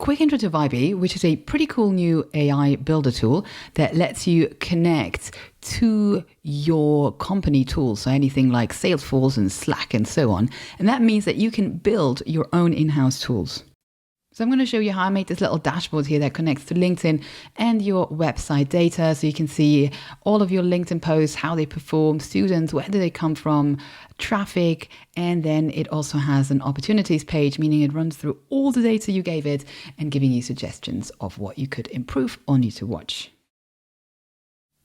quick intro to Vybe, which is a pretty cool new AI builder tool that lets you connect to your company tools. So anything like Salesforce and Slack and so on. And that means that you can build your own in-house tools. So I'm going to show you how I made this little dashboard here that connects to LinkedIn and your website data. So you can see all of your LinkedIn posts, how they perform, students, where do they come from, traffic, and then it also has an opportunities page, meaning it runs through all the data you gave it and giving you suggestions of what you could improve or need to watch.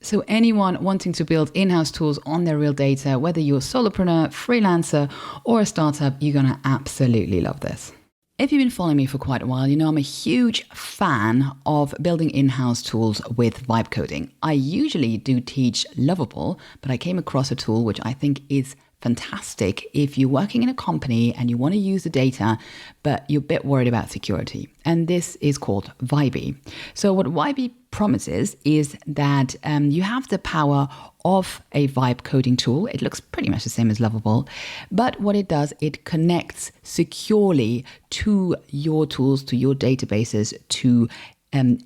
So anyone wanting to build in-house tools on their real data, whether you're a solopreneur, freelancer, or a startup, you're going to absolutely love this. If you've been following me for quite a while, you know I'm a huge fan of building in-house tools with Vybe coding. I usually do teach Lovable, but I came across a tool which I think is fantastic if you're working in a company and you want to use the data, but you're a bit worried about security. And this is called Vybe. So what Vybe promises is that you have the power of a Vybe coding tool. It looks pretty much the same as Lovable, but what it does, it connects securely to your tools, to your databases, to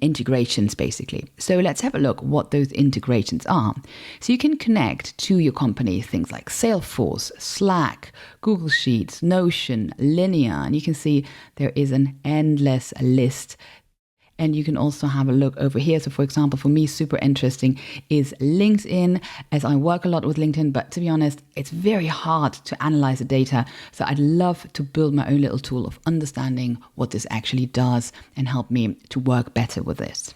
integrations basically. So let's have a look what those integrations are. So you can connect to your company things like Salesforce, Slack, Google Sheets, Notion, Linear, and you can see there is an endless list. And you can also have a look over here. So for example, for me, super interesting is LinkedIn, as I work a lot with LinkedIn, but to be honest, it's very hard to analyze the data. So I'd love to build my own little tool of understanding what this actually does and help me to work better with this.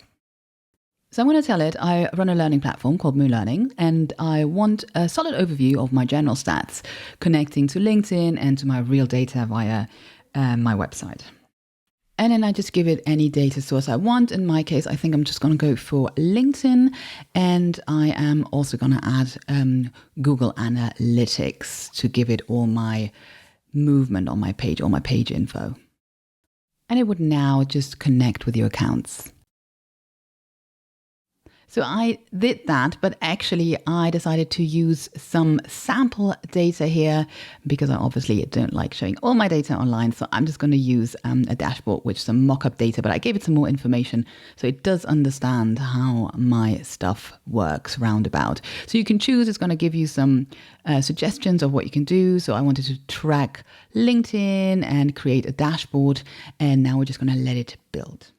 So I'm going to tell it, I run a learning platform called Moo Learning, and I want a solid overview of my general stats connecting to LinkedIn and to my real data via my website. And then I just give it any data source I want. In my case, I think I'm just going to go for LinkedIn. And I am also going to add Google Analytics to give it all my movement on my page, all my page info. And it would now just connect with your accounts. So I did that, but actually I decided to use some sample data here because I obviously don't like showing all my data online. So I'm just going to use a dashboard with some mock-up data, but I gave it some more information so it does understand how my stuff works roundabout. So you can choose, it's going to give you some suggestions of what you can do. So I wanted to track LinkedIn and create a dashboard, and now we're just going to let it build.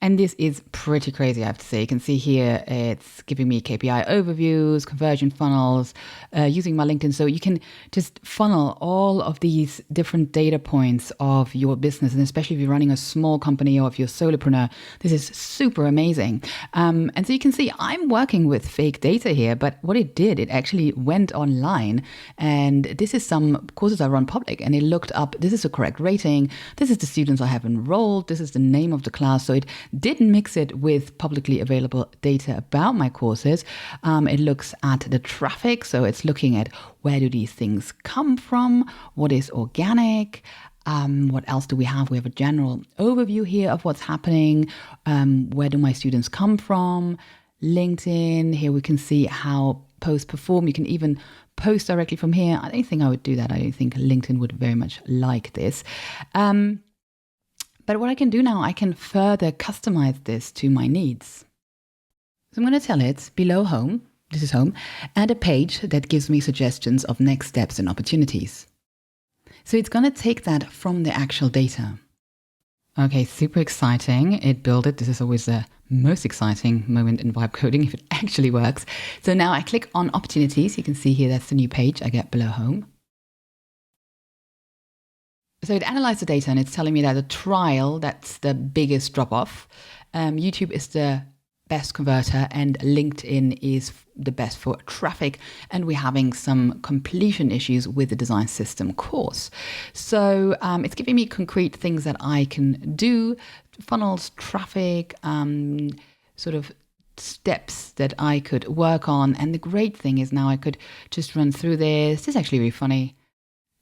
And this is pretty crazy, I have to say. You can see here, it's giving me KPI overviews, conversion funnels, using my LinkedIn. So you can just funnel all of these different data points of your business. And especially if you're running a small company or if you're a solopreneur, this is super amazing. And so you can see I'm working with fake data here, but what it did, it actually went online. And this is some courses I run public, and it looked up, this is the correct rating. This is the students I have enrolled. This is the name of the class. So it didn't mix it with publicly available data about my courses. It looks at the traffic. So it's looking at where do these things come from? What is organic? What else do we have? We have a general overview here of what's happening. Where do my students come from? LinkedIn. Here we can see how posts perform. You can even post directly from here. I don't think I would do that. I don't think LinkedIn would very much like this. But what I can do now, I can further customize this to my needs. So I'm going to tell it below home, this is home, add a page that gives me suggestions of next steps and opportunities. So it's going to take that from the actual data. Okay, super exciting. It built it. This is always the most exciting moment in Vybe coding if it actually works. So now I click on opportunities. You can see here, that's the new page I get below home. So it analyzed the data and it's telling me that a trial, that's the biggest drop off. YouTube is the best converter and LinkedIn is the best for traffic. And we're having some completion issues with the design system course. So it's giving me concrete things that I can do, funnels, traffic, sort of steps that I could work on. And the great thing is now I could just run through this. This is actually really funny.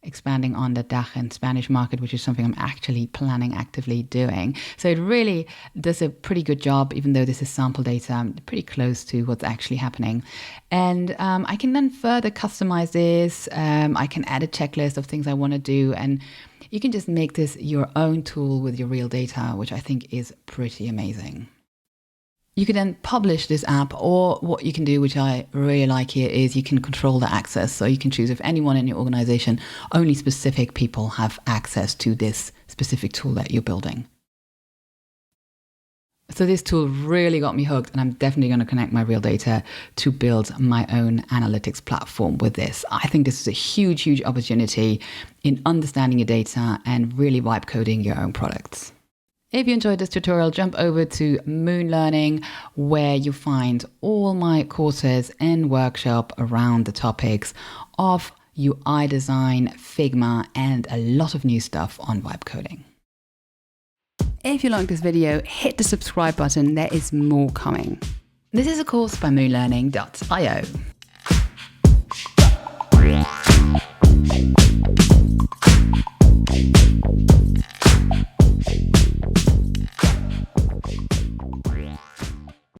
expanding on the DACH and Spanish market, which is something I'm actually planning actively doing. So it really does a pretty good job, even though this is sample data, I'm pretty close to what's actually happening. And I can then further customize this. I can add a checklist of things I want to do. And you can just make this your own tool with your real data, which I think is pretty amazing. You can then publish this app, or what you can do, which I really like here, is you can control the access. So you can choose if anyone in your organization, only specific people have access to this specific tool that you're building. So this tool really got me hooked, and I'm definitely going to connect my real data to build my own analytics platform with this. I think this is a huge, huge opportunity in understanding your data and really vibe coding your own products. If you enjoyed this tutorial, jump over to Moon Learning, where you find all my courses and workshop around the topics of UI design, Figma, and a lot of new stuff on vibe coding. If you like this video, hit the subscribe button. There is more coming. This is a course by moonlearning.io.